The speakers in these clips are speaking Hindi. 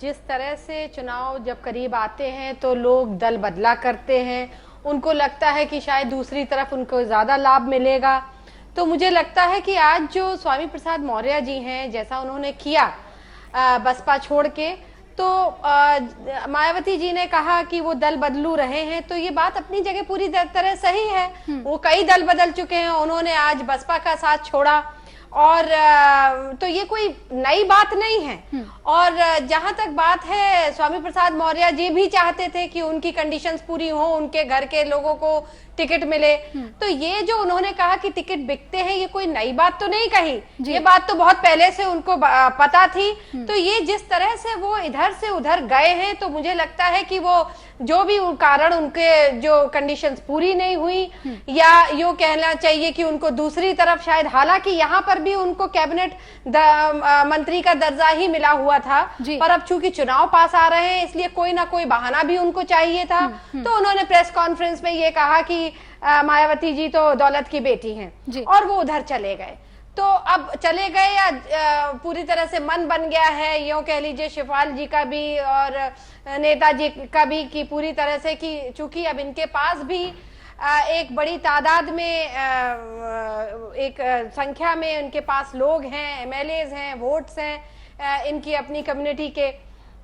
जिस तरह से चुनाव जब करीब आते हैं तो लोग दल बदला करते हैं, उनको लगता है कि शायद दूसरी तरफ उनको ज्यादा लाभ मिलेगा। तो मुझे लगता है कि आज जो स्वामी प्रसाद मौर्य जी हैं, जैसा उन्होंने किया बसपा छोड़ के, तो मायावती जी ने कहा कि वो दल बदलू रहे हैं, तो ये बात अपनी जगह पूरी तरह सही है। वो कई दल बदल चुके हैं, उन्होंने आज बसपा का साथ छोड़ा, और तो ये कोई नई बात नहीं है। और जहां तक बात है, स्वामी प्रसाद मौर्य जी भी चाहते थे कि उनकी कंडीशंस पूरी हो, उनके घर के लोगों को टिकट मिले। तो ये जो उन्होंने कहा कि टिकट बिकते हैं, ये कोई नई बात तो नहीं कही, ये बात तो बहुत पहले से उनको पता थी। तो ये जिस तरह से वो इधर से उधर गए हैं, तो मुझे लगता है कि वो जो भी कारण उनके जो कंडीशंस पूरी नहीं हुई, या यूं कहना चाहिए कि उनको दूसरी तरफ शायद, हालांकि यहाँ पर भी उनको कैबिनेट मंत्री का दर्जा ही मिला हुआ था, पर अब चूंकि चुनाव पास आ रहे हैं, इसलिए कोई ना कोई बहाना भी उनको चाहिए था। तो उन्होंने प्रेस कॉन्फ्रेंस में ये कहा कि मायावती जी तो दौलत की बेटी हैं, और वो उधर चले गए। तो अब चले गए या पूरी तरह से मन बन गया है, यूं कह लीजिए शिवपाल जी का भी और नेताजी का भी, कि पूरी तरह से कि चूंकि अब इनके पास भी एक बड़ी तादाद में एक संख्या में उनके पास लोग हैं, एमएलएज हैं, वोट्स हैं इनकी अपनी कम्युनिटी के,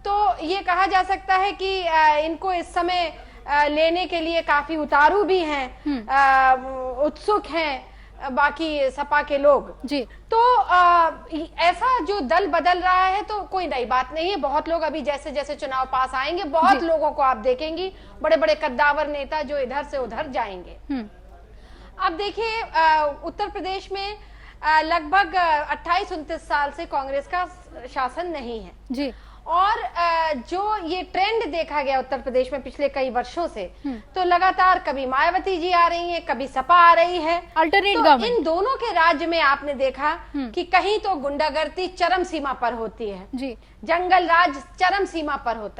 तो ये कहा जा सकता है कि इनको इस समय लेने के लिए काफी उतारू भी हैं, उत्सुक हैं बाकी सपा के लोग जी। तो ऐसा जो दल बदल रहा है, तो कोई नई बात नहीं है। बहुत लोग अभी जैसे जैसे चुनाव पास आएंगे, बहुत लोगों को आप देखेंगी, बड़े बड़े कद्दावर नेता जो इधर से उधर जाएंगे। अब देखिए, उत्तर प्रदेश में लगभग 28-29 साल से कांग्रेस का शासन नहीं है जी। और जो ये ट्रेंड देखा गया उत्तर प्रदेश में पिछले कई वर्षों से, तो लगातार कभी मायावती जी आ रही है, कभी सपा आ रही है, अल्टरनेट गवर्नमेंट। इन दोनों के राज्य में आपने देखा कि कहीं तो गुंडागर्दी चरम सीमा पर होती है जी, जंगल राज चरम सीमा पर होता है।